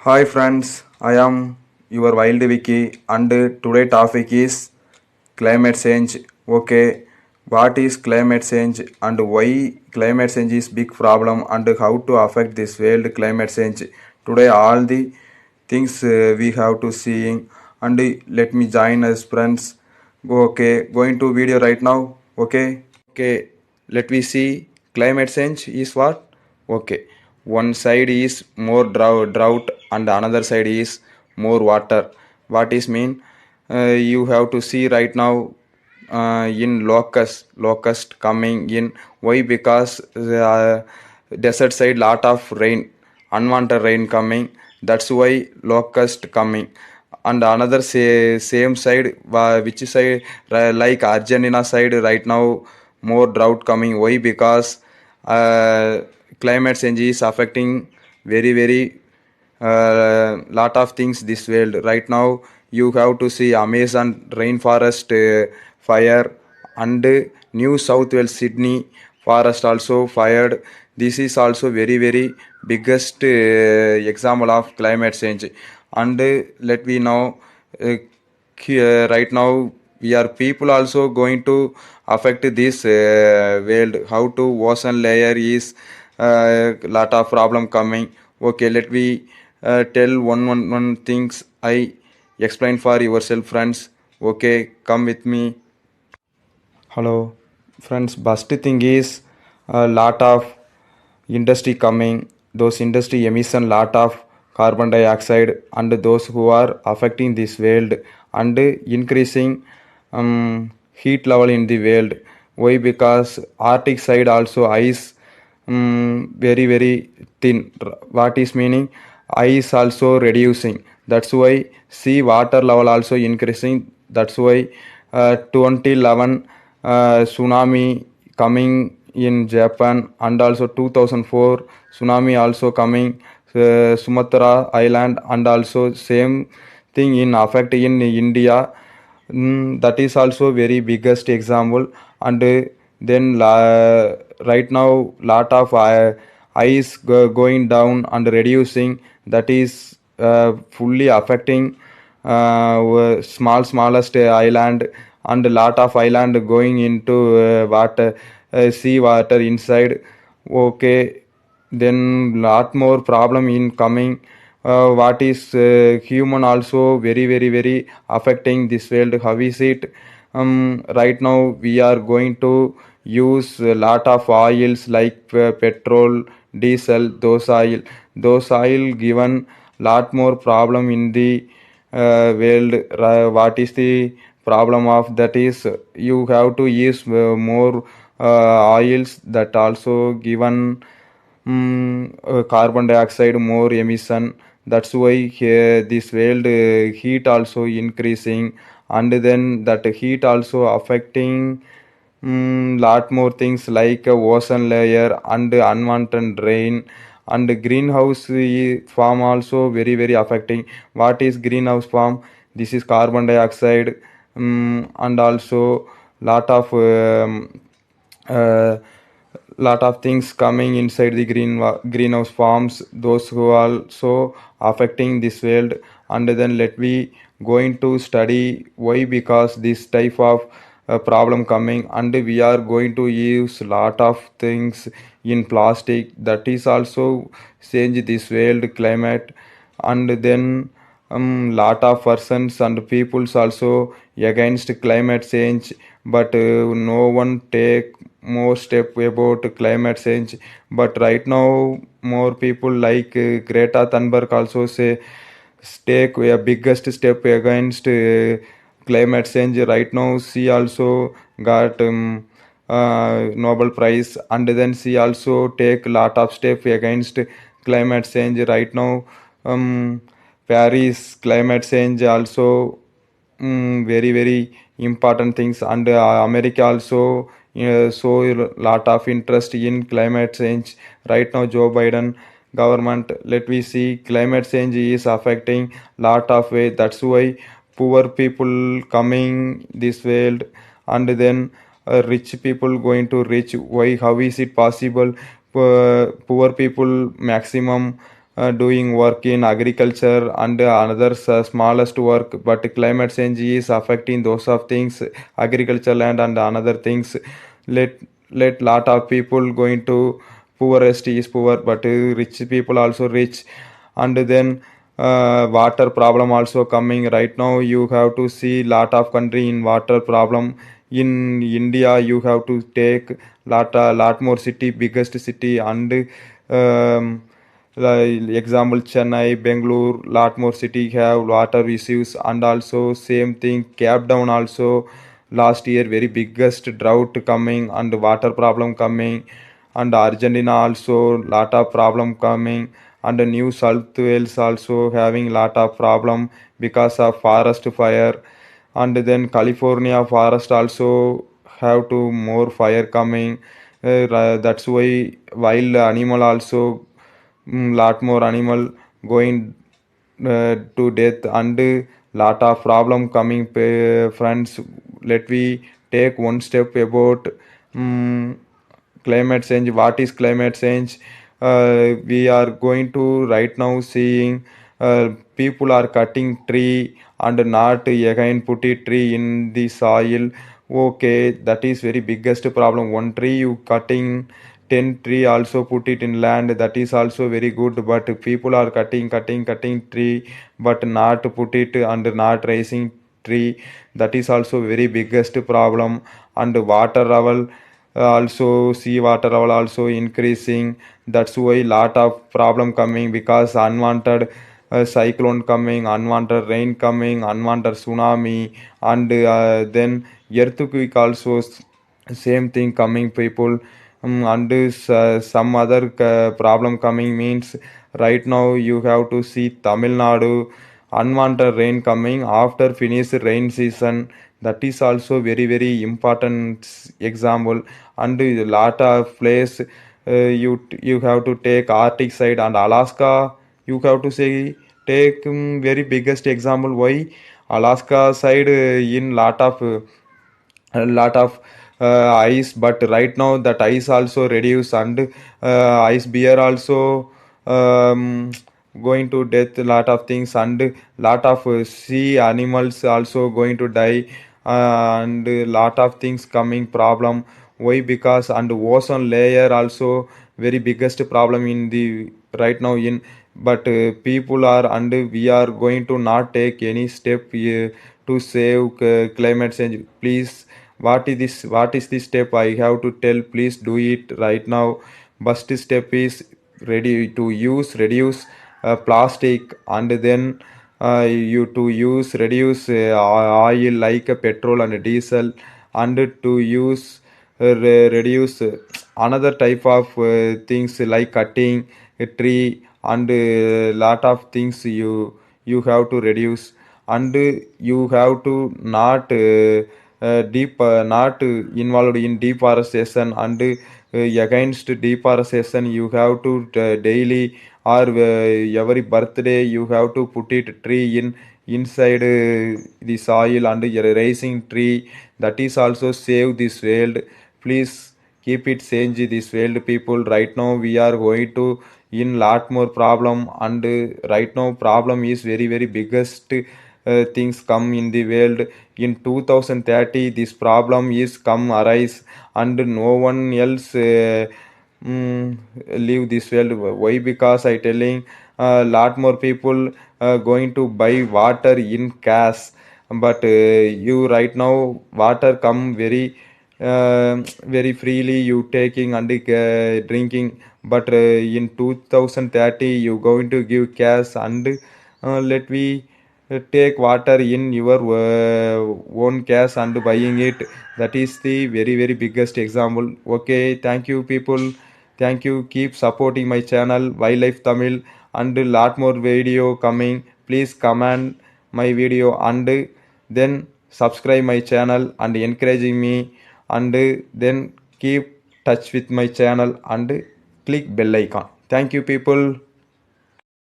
Hi friends, I am your Wild Wiki and today topic is climate change. Okay, what is climate change and why climate change is big problem and how to affect this world climate change. Today all the things we have to see and let me join us friends. Okay, going to video right now. Okay, let me see. Climate change is what? Okay, one side is more drought and another side is more water. What is mean? You have to see right now in locust coming in. Why? Because desert side lot of rain, unwanted rain coming. That's why locust coming. And another same side, which side like Argentina side right now more drought coming. Why? Because uh, climate change is affecting very lot of things this world right now. You have to see Amazon rainforest fire and New South Wales Sydney forest also fired. This is also very biggest example of climate change. And let me know uh, right now we are people also going to affect this world. How to ocean layer is lot of problem coming. Okay, let me tell one things I explain for yourself friends. Okay, come with me. Hello, friends. Best thing is a lot of industry coming. Those industry emission lot of carbon dioxide and those who are affecting this world and increasing heat level in the world. Why? Because Arctic side also ice very thin. What is meaning? Ice also reducing. That's why sea water level also increasing. That's why 2011 tsunami coming in Japan and also 2004 tsunami also coming Sumatra Island and also same thing in effect in India. That is also very biggest example. And then right now lot of ice going down and reducing. That is fully affecting smallest island and lot of island going into water, sea water inside. Okay, then lot more problem in coming. What is human also very affecting this world. How is it? Right now we are going to use a lot of oils like petrol, diesel. Those oil given lot more problem in the world. What is the problem of that is you have to use more oils that also given carbon dioxide more emission. That's why here this world heat also increasing. And then that heat also affecting lot more things like ozone layer and unwanted rain and greenhouse form also very affecting. What is greenhouse form? This is carbon dioxide, and also lot of uh, lot of things coming inside the greenhouse farms. Those who are also affecting this world. And then let me going to study why. Because this type of problem coming and we are going to use lot of things in plastic. That is also change this world climate. And then lot of persons and peoples also against climate change, but no one take more step about climate change. But right now more people like Greta Thunberg also say take a biggest step against climate change. Right now she also got Nobel Prize. And then she also take lot of step against climate change right now. um, Paris climate change also very important things. And America also show a lot of interest in climate change. Right now Joe Biden government, let we see climate change is affecting lot of way. That's why poor people coming this world. And then rich people going to rich. Why? How is it possible? Poor people maximum doing work in agriculture and another smallest work, but climate change is affecting those of things, agriculture land and another things. Let lot of people going to poorest is poor, but rich people also rich. And then water problem also coming right now. You have to see lot of country in water problem. In India you have to take lot more city, biggest city, and like example Chennai, Bangalore, lot more city have water issues. And also same thing Cape Town also last year very biggest drought coming and water problem coming. And Argentina also lot of problem coming. And New South Wales also having lot of problem because of forest fire. And then California forest also have to more fire coming. That's why wild animal also, lot more animal going to death. And lot of problem coming. Friends, let we take one step about um, climate change. What is climate change? We are going to right now seeing people are cutting tree and not again put a tree in the soil. Okay, that is very biggest problem. One tree you cutting, 10 tree also put it in land, that is also very good. But people are cutting tree but not put it and not raising tree, that is also very biggest problem. And water level also, sea water level also increasing. That's why lot of problem coming because unwanted cyclone coming, unwanted rain coming, unwanted tsunami. And then earthquake also same thing coming people. And some other problem coming means right now you have to see Tamil Nadu unwanted rain coming after finish rain season. That is also very important example. And a lot of place you have to take Arctic side and Alaska, you have to say take very biggest example. Why Alaska side in lot of a lot of ice, but right now that ice also reduce. And ice bear also going to death, a lot of things. And lot of sea animals also going to die. And lot of things coming problem. Why? Because and ozone layer also very biggest problem in the right now in. But people are and we are going to not take any step to save climate change. Please, what is this step I have to tell? Please do it right now. First step is ready to use reduce plastic. And then you to use reduce oil like petrol and diesel. And to use reduce another type of things like cutting a tree. And lot of things you have to reduce. And you have to not deep not involved in deforestation. And against deforestation you have to daily or every birthday you have to put it tree in inside the soil. And you're raising tree, that is also save this world. Please keep it change this world people. Right now we are going to in lot more problem. And right now problem is very biggest things come in the world. In 2030 this problem is come arise. And no one else mm, leave this world. Why? Because I telling lot more people going to buy water in cash. But you right now water come very freely you taking and drinking. But in 2030 you going to give cash. And let we take water in your own cash and buying it. That is the very biggest example. Okay, thank you people. Thank you, keep supporting my channel Wildlife Tamil. And lot more video coming. Please comment my video and then subscribe my channel and encouraging me. And then keep touch with my channel and click bell icon. Thank you people.